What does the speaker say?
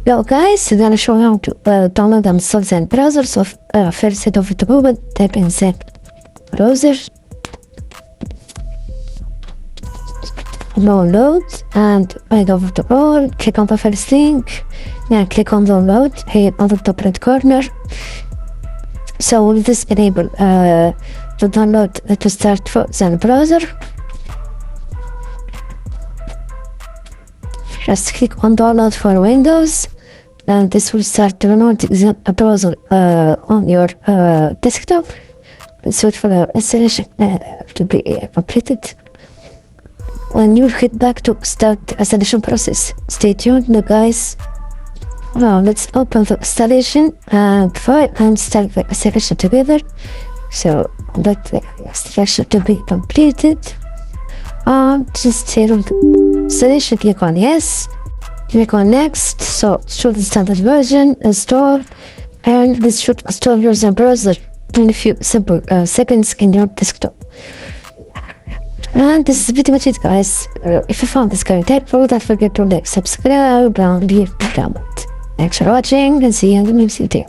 Well guys, I'm gonna show you how to download and install the browser. So first head over to Google, type in the browser, download, and head over to all, click on the first link, then click on download here on the top right corner. So with this enable to download to start for the browser. Just click on download for Windows, and this will start to download the browser on your desktop. Let's wait for the installation to be completed. When you hit back to start the installation process, stay tuned now guys. Now let's open the installation and file and start the installation together. So let the installation to be completed. Just here on the installation, click on yes, click on next. So show the standard version, install, and this should install your browser in a few simple seconds in your desktop. And this is pretty much it guys. If you found this guide helpful, don't forget to like, subscribe, and leave a comment. Thanks for watching, and see you in the next video.